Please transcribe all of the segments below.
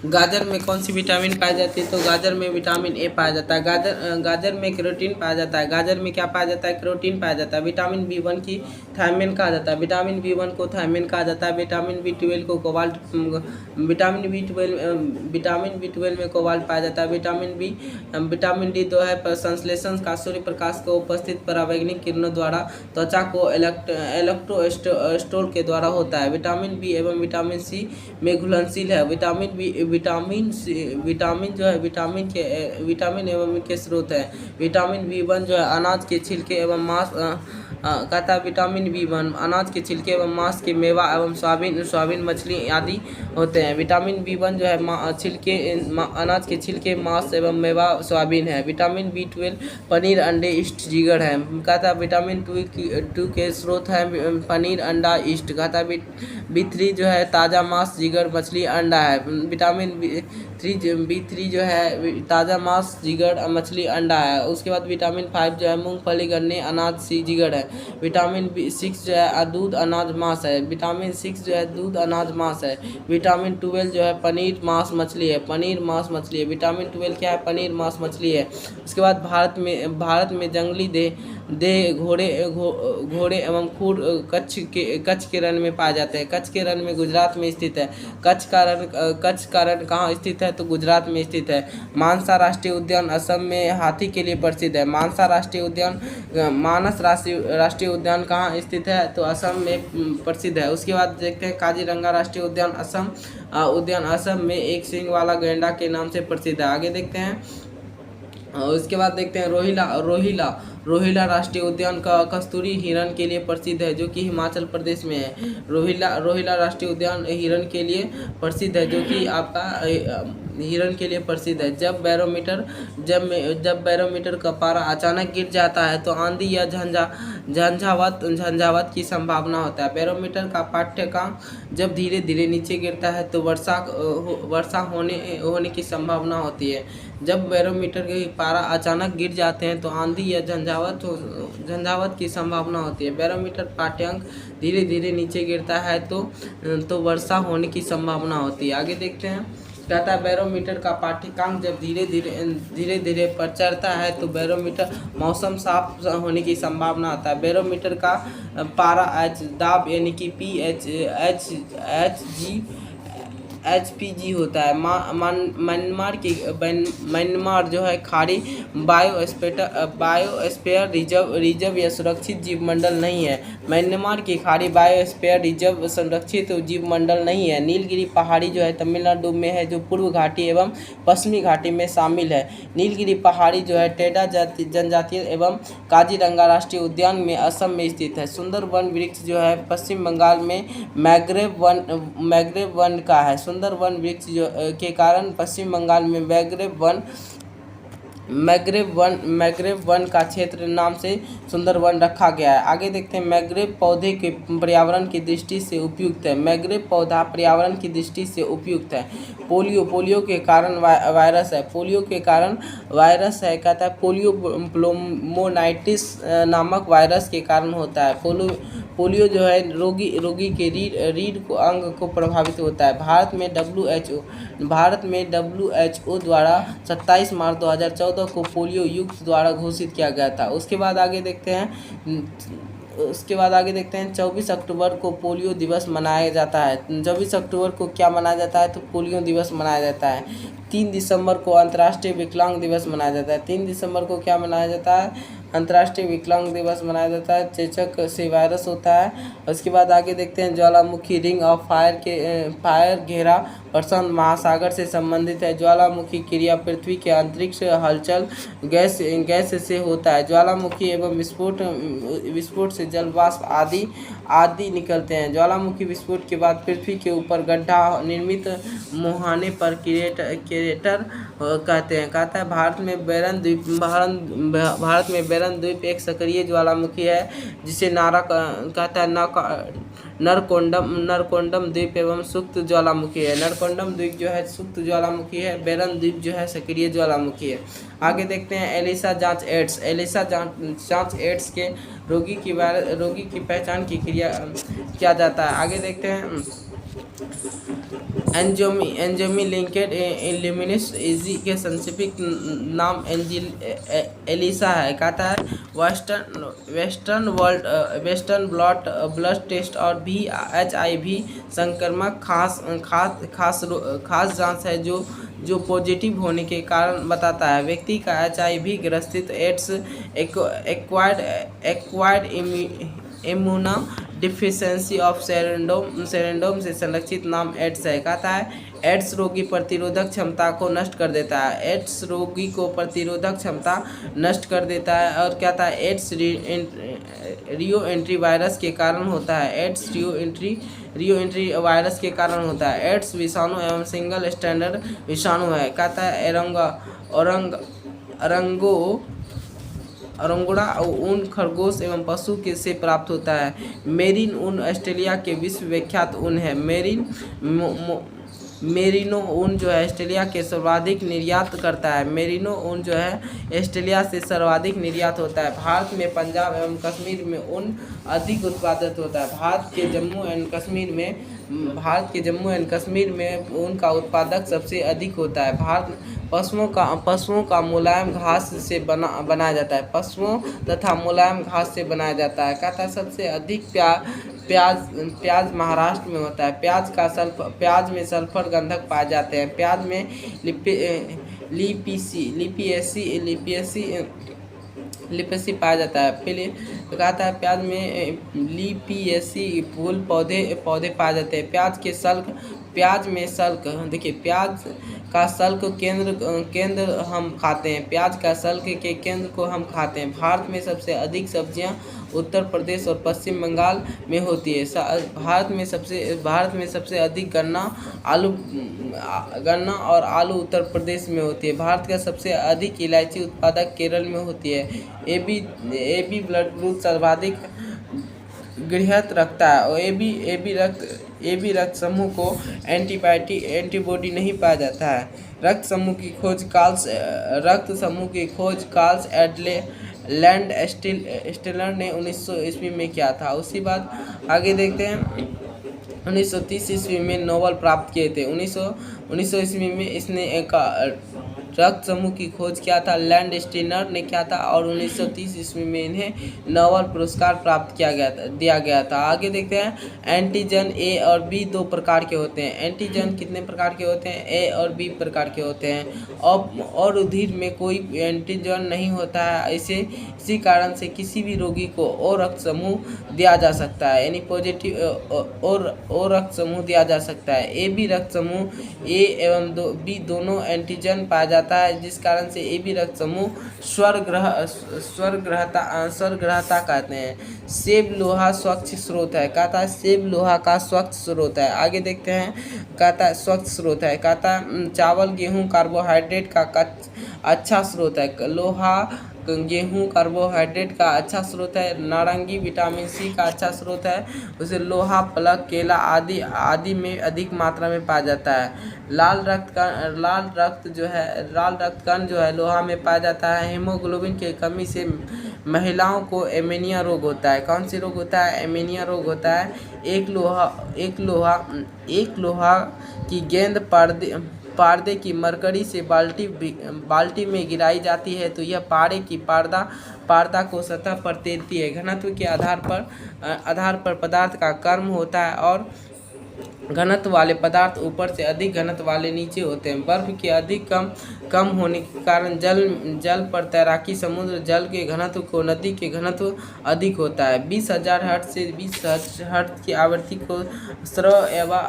गाजर में कौन सी विटामिन पाई जाती है? तो गाजर में विटामिन ए पाया जाता है। गाजर में कैरोटीन पाया जाता है। गाजर में क्या पाया जाता है? कैरोटीन पाया जाता है। विटामिन बी 1 की थायमिन कहा जाता है। विटामिन बी 1 को थायमिन कहा जाता है। विटामिन बी 12 को कोबाल्ट, विटामिन बी 12 में कोबाल्ट पाया जाता है। विटामिन डी जो है संश्लेषण का सूर्य प्रकाश को उपस्थित परावैंगनिक किरणों द्वारा त्वचा को इलेक्ट्रोस्टोल के द्वारा होता है। विटामिन बी एवं विटामिन सी में घुलनशील है। विटामिन एवं इनके स्रोत हैं। विटामिन बी 1 जो है अनाज के छिलके एवं मांस कहता है विटामिन बी 1 अनाज के छिलके एवं मांस के मेवा एवं सोयाबीन मछली आदि होते हैं। विटामिन बी 1 जो है अनाज के छिलके, मांस एवं मेवा सोयाबीन है। विटामिन बी 12 पनीर, अंडे, ईस्ट, जिगर है। कहता है विटामिन 2 के स्रोत हैं पनीर, अंडा, ईस्ट। कहता है बी 3 जो है ताज़ा मांस, जिगर, मछली, अंडा है। विटामिन बी 3 जो है ताज़ा मांस, जिगर, मछली, अंडा है। उसके बाद विटामिन 5 जो है मूंगफली, गन्ने, अनाज, जिगर है। विटामिन बी 6 जो है दूध, अनाज, मांस है। विटामिन 6 जो है दूध, अनाज, मांस है। विटामिन 12 जो है पनीर, मांस, मछली है। पनीर, मांस, मछली है। विटामिन 12 क्या है? पनीर, मांस, मछली है। उसके बाद भारत में जंगली घोड़े एवं खूर कच्छ के रण में पाए जाते हैं। कच्छ के रण में गुजरात में स्थित है। कच्छ का रण कहाँ स्थित है? तो गुजरात में स्थित है। मानसा राष्ट्रीय उद्यान असम में हाथी के लिए प्रसिद्ध है। मानस राष्ट्रीय उद्यान कहाँ स्थित है? तो असम में प्रसिद्ध है। उसके बाद देखते हैं काजीरंगा राष्ट्रीय उद्यान असम में एक सींग वाला गैंडा के नाम से प्रसिद्ध है। आगे देखते हैं। उसके बाद देखते हैं रोहिला राष्ट्रीय उद्यान का कस्तूरी हिरण के लिए प्रसिद्ध है, जो कि हिमाचल प्रदेश में है। रोहिला राष्ट्रीय उद्यान हिरण के लिए प्रसिद्ध है, जो कि आपका हिरण के लिए प्रसिद्ध है। जब बैरोमीटर का पारा अचानक गिर जाता है तो आंधी या झंझावात की संभावना होता है। बैरोमीटर का पाठ्यक्रम जब धीरे धीरे नीचे गिरता है तो वर्षा होने की संभावना होती है। जब बैरोमीटर के पारा अचानक गिर जाते हैं तो आंधी या झंझावात की संभावना होती है। बैरोमीटर पाठ्यांक धीरे धीरे नीचे गिरता है तो वर्षा होने की संभावना होती है। आगे देखते हैं। कहता है बैरोमीटर का पाठ्यांक जब धीरे धीरे पर चढ़ता है तो बैरोमीटर मौसम साफ होने की संभावना होता है। बैरोमीटर का पारा दाब यानी कि HPG होता है। म्यांमार जो है खाड़ी बायोस्फीयर रिजर्व या सुरक्षित जीवमंडल नहीं है। म्यांमार की खाड़ी बायोस्फीयर रिजर्व संरक्षित जीवमंडल नहीं है। नीलगिरी पहाड़ी जो है तमिलनाडु में है, जो पूर्व घाटी एवं पश्चिमी घाटी में शामिल है। नीलगिरी पहाड़ी जो है टेडा जनजातीय एवं काजीरंगा राष्ट्रीय उद्यान में असम में स्थित है। सुंदर वन वृक्ष जो है पश्चिम बंगाल में मैग्रेव वन का है। सुंदर वन वृक्ष के कारण पश्चिम बंगाल में मैग्रेव वन का क्षेत्र नाम से सुंदर वन रखा गया है। आगे देखते हैं। मैग्रेव पौधे के पर्यावरण की दृष्टि से उपयुक्त है। मैग्रेव पौधा पर्यावरण की दृष्टि से उपयुक्त है। पोलियो के कारण वायरस है। पोलियो के कारण वायरस है। कहता है पोलियो प्लोमोनाइटिस नामक वायरस के कारण होता है। पोलियो जो है रोगी के रीढ़ को अंग को प्रभावित होता है। भारत में WHO द्वारा 27 मार्च 2014 को पोलियो युक्त द्वारा घोषित किया गया था। उसके बाद आगे देखते हैं। 24 अक्टूबर को पोलियो दिवस मनाया जाता है। 24 अक्टूबर को क्या मनाया जाता है? तो पोलियो दिवस मनाया जाता है। 3 दिसंबर को अंतर्राष्ट्रीय विकलांग दिवस मनाया जाता है। 3 दिसंबर को क्या मनाया जाता है? अंतर्राष्ट्रीय विकलांग दिवस मनाया जाता है। चेचक से वायरस होता है। उसके बाद आगे देखते हैं। ज्वालामुखी रिंग ऑफ फायर घेरा प्रशांत महासागर से संबंधित है। ज्वालामुखी क्रिया पृथ्वी के अंतरिक्ष हलचल गैस से होता है। ज्वालामुखी एवं विस्फोट से जल वाष्प आदि निकलते हैं। ज्वालामुखी विस्फोट के बाद पृथ्वी के ऊपर गड्ढा निर्मित मुहाने पर क्रेटर कहते हैं। कहता है भारत में बैरन द्वीप एक सक्रिय ज्वालामुखी है, जिसे नरकोंडम द्वीप एवं सुप्त ज्वालामुखी है। नरकोंडम द्वीप जो है सुप्त ज्वालामुखी है। बैरन द्वीप जो है सक्रिय ज्वालामुखी है। आगे देखते हैं। एलिसा जांच एड्स के रोगी की पहचान की क्रिया किया जाता है। आगे देखते हैं एंजियोमी लिंकेड इल्यूमिनिस इजी के साइंटिफिक नाम एलिसा है। कहता है वेस्टर्न ब्लड टेस्ट और HIV संक्रमक खास जांच है जो पॉजिटिव होने के कारण बताता है व्यक्ति का HIV ग्रसित एड्स एक्वायर्ड इम्यूना डिफिशियंसी ऑफ सेरेंडोम से संरक्षित नाम एड्स है। कहता है एड्स रोगी प्रतिरोधक क्षमता को नष्ट कर देता है। एड्स रोगी को प्रतिरोधक क्षमता नष्ट कर देता है। और कहता है एड्स रियो एंट्री वायरस के कारण होता है। एड्स रियो एंट्री वायरस के कारण होता है। एड्स विषाणु एवं सिंगल स्टैंडर्ड विषाणु है। कहता है अरंगोड़ा ऊन खरगोश एवं पशु के से प्राप्त होता है। मेरिन ऊन ऑस्ट्रेलिया के विश्व विख्यात ऊन है। मेरिनो ऊन जो है ऑस्ट्रेलिया के सर्वाधिक निर्यात करता है। मेरिनो ऊन जो है ऑस्ट्रेलिया से सर्वाधिक निर्यात होता है। भारत में पंजाब एवं कश्मीर में ऊन अधिक उत्पादित होता है। भारत के जम्मू एंड कश्मीर में ऊन का उत्पादक सबसे अधिक होता है। भारत पशुओं का मुलायम घास से बनाया जाता है। पशुओं तथा मुलायम घास से बनाया जाता है। कहता है सबसे अधिक प्याज महाराष्ट्र में होता है। प्याज में सल्फर गंधक पाए जाते हैं। प्याज में लिपेसी पाया जाता है। पहले कहता है प्याज में लिपियसी फूल पौधे पाए जाते हैं। प्याज में सल्क देखिए प्याज का सल्क केंद्र हम खाते हैं। प्याज का सल्क के केंद्र को हम खाते हैं। भारत में सबसे अधिक सब्जियां उत्तर प्रदेश और पश्चिम बंगाल में होती है। भारत में सबसे अधिक गन्ना और आलू उत्तर प्रदेश में होती है। भारत का सबसे अधिक इलायची उत्पादक केरल में होती है। AB ब्लड ग्रुप सर्वाधिक गृहत रखता है और AB रक्त समूह को एंटीबॉडी नहीं पाया जाता है। रक्त समूह की खोज कार्ल्स लैंड स्टेलर ने 1900 ईस्वी में किया था। उसी बाद आगे देखते हैं 1930 ईस्वी में नोबेल प्राप्त किए थे। 1900 ईस्वी में इसने एक रक्त समूह की खोज किया था, लैंड स्टेनर ने किया था और 1930 ईस्वी में इन्हें नोबेल पुरस्कार प्राप्त दिया गया था। आगे देखते हैं एंटीजन ए और बी दो प्रकार के होते हैं। एंटीजन कितने प्रकार के होते हैं? ए और बी प्रकार के होते हैं। और उद्भिद में कोई एंटीजन नहीं होता है। इसी कारण से किसी भी रोगी को ओ रक्त समूह दिया जा सकता है, यानी पॉजिटिव ओ रक्त समूह दिया जा सकता है। ए बी रक्त समूह ए एवं बी दोनों एंटीजन पाया जाता है, जिस कारण से ए बी रक्त समूह स्वरग्रहता कहते हैं। सेब लोहा स्वच्छ स्रोत है। कहता है सेब लोहा का स्वच्छ स्रोत है। आगे देखते हैं, कहता है स्वच्छ स्रोत है। कहता है चावल गेहूं कार्बोहाइड्रेट का अच्छा स्रोत है। लोहा गेहूं कार्बोहाइड्रेट का अच्छा स्रोत है। नारंगी विटामिन सी का अच्छा स्रोत है। उसे लोहा प्लग केला आदि में अधिक मात्रा में पाया जाता है। लाल रक्त कण जो है लोहा में पाया जाता है। हीमोग्लोबिन की कमी से महिलाओं को एनीमिया रोग होता है। कौन सी रोग होता है? एनीमिया रोग होता है। एक लोहा की गेंद पर्दे की मरकरी से बाल्टी में गिराई जाती है तो यह पारे की पारदा को सतह पर तैरती है। घनत्व के आधार पर पदार्थ का कर्म होता है और घनत्व वाले पदार्थ ऊपर से अधिक घनत्व वाले नीचे होते हैं। बर्फ के अधिक कम होने के कारण जल पर तैराकी समुद्र जल के घनत्व को नदी के घनत्व अधिक होता है। 20,000 हर्ट्ज से 20 हर्ट्ज की आवृत्ति को श्रव्य एवं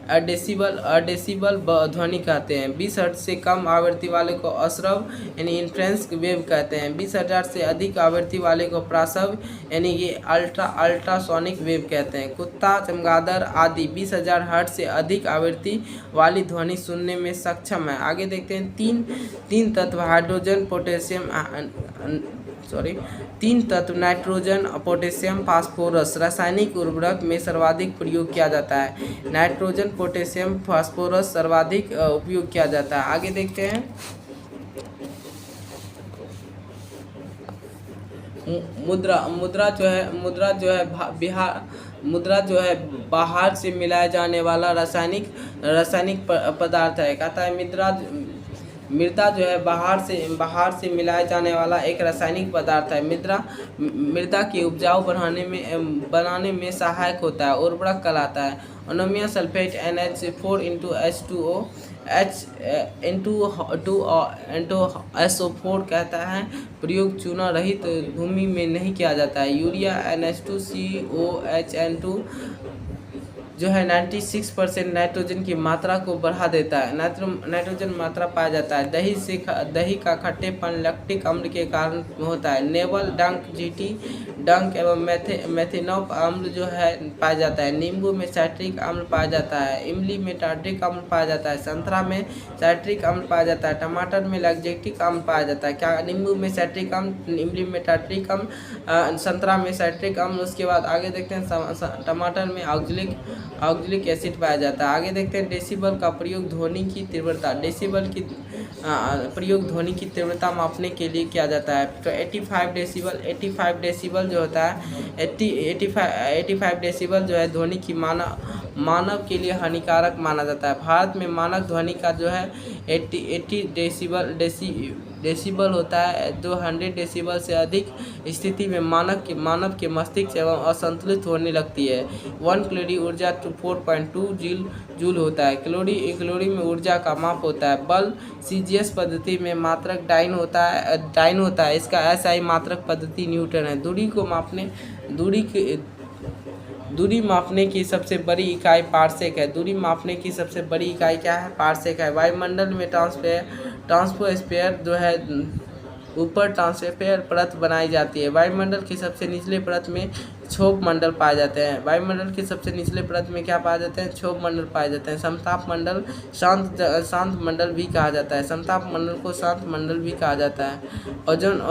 अडेसिबल ध्वनि कहते हैं। 20 हर्ट्ज से कम आवृत्ति वाले को अश्रव्य यानी इन्फ्रेंस वेव कहते हैं। 20,000 से अधिक आवृत्ति वाले को प्राश्रव्य यानी ये अल्ट्रासोनिक वेव कहते हैं। कुत्ता, चमगादड़ आदि 20,000 हर्ट्ज से अधिक आवृत्ति वाली ध्वनि सुनने में सक्षम है। आगे देखते हैं तीन तत्व तीन तत्व नाइट्रोजन, पोटेशियम, फास्फोरस रासायनिक उर्वरक में सर्वाधिक प्रयोग किया जाता है। नाइट्रोजन, पोटेशियम, फास्फोरस सर्वाधिक उपयोग किया जाता है। आगे देखते हैं मुद्रा जो है बाहर से मिलाए जाने वाला रासायनिक पदार्थ है। कहता है मृदा जो है बाहर से मिलाए जाने वाला एक रासायनिक पदार्थ है। मृदा की उपजाऊ बनाने में सहायक होता है, उर्वरक कहलाता है। Ammonium sulphate NH4 into H2O into SO4 कहता है प्रयोग चूना रहित भूमि में नहीं किया जाता है। यूरिया NH2COHN2 जो है 96% नाइट्रोजन की मात्रा को बढ़ा देता है। नाइट्रोजन मात्रा पाया जाता है। दही का खट्टेपन लैक्टिक अम्ल के कारण होता है। नेवल डंक GT डंक एवं मेथिनोप अम्ल जो है पाया जाता है। नींबू में साइट्रिक अम्ल पाया जाता है। इमली में टार्ट्रिक अम्ल पाया जाता है। संतरा में साइट्रिक अम्ल पाया जाता है। टमाटर में लैक्टिक अम्ल पाया जाता है। क्या नींबू में साइट्रिक अम्ल, इमली में टार्ट्रिक अम्ल, संतरा में साइट्रिक अम्ल। उसके बाद आगे देखते हैं टमाटर में ऑक्जेलिक एसिड पाया जाता है। आगे देखते हैं डेसिबल का प्रयोग ध्वनि की तीव्रता। डेसिबल की प्रयोग ध्वनि की तीव्रता मापने के लिए किया जाता है। तो 85 डेसिबल जो होता है 85 डेसिबल जो है ध्वनि की मानव के लिए हानिकारक माना जाता है। भारत में मानक ध्वनि का जो है 80 डेसिबल होता है। जो 100 डेसिबल से अधिक स्थिति में मानव के मस्तिष्क एवं असंतुलित होने लगती है। 1 कैलोरी ऊर्जा 4.2 जूल होता है। कैलोरी में ऊर्जा का माप होता है। बल CGS पद्धति में मात्रक डाइन होता है। इसका SI मात्रक पद्धति न्यूटन है। दूरी मापने की सबसे बड़ी इकाई पार्सेक है। दूरी मापने की सबसे बड़ी इकाई क्या है? पार्सेक है। वायुमंडल में ट्रांसफोस्फेयर जो है ऊपर ट्रांसफेयर परत बनाई जाती है। वायुमंडल की सबसे निचले परत में क्षोभ मंडल पाए जाते हैं। वायुमंडल की सबसे निचले परत में क्या पाए जाते हैं? क्षोभ मंडल पाए जाते हैं। समताप मंडल शांत मंडल भी कहा जाता है। समताप मंडल को शांत मंडल भी कहा जाता है। ओजोन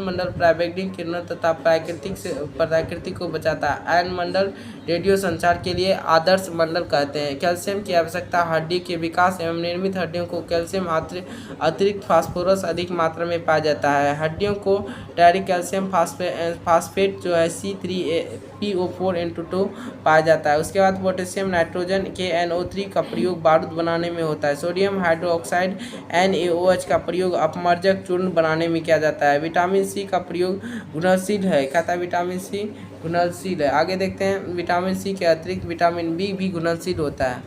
मंडल पराबैंगनी किरणों तथा प्रकृति को बचाता है। आयन मंडल रेडियो संचार के लिए आदर्श मंडल कहते हैं। कैल्शियम की आवश्यकता हड्डी के विकास एवं निर्मित हड्डियों को कैल्शियम अतिरिक्त फास्फोरस अधिक मात्रा में पाया जाता है। हड्डियों को टैरिक कैल्शियम फास्फेट जो है C3PO4 पाया जाता है। उसके बाद पोटेशियम नाइट्रोजन KNO3 का प्रयोग बारूद बनाने में होता है। सोडियम हाइड्रोक्साइड NaOH का प्रयोग अपमर्जक चूर्ण बनाने में किया जाता है। विटामिन C का प्रयोग घुलनशील है। कहता है विटामिन C घुलनशील है। आगे देखते हैं विटामिन C के अतिरिक्त विटामिन B भी घुलनशील होता है।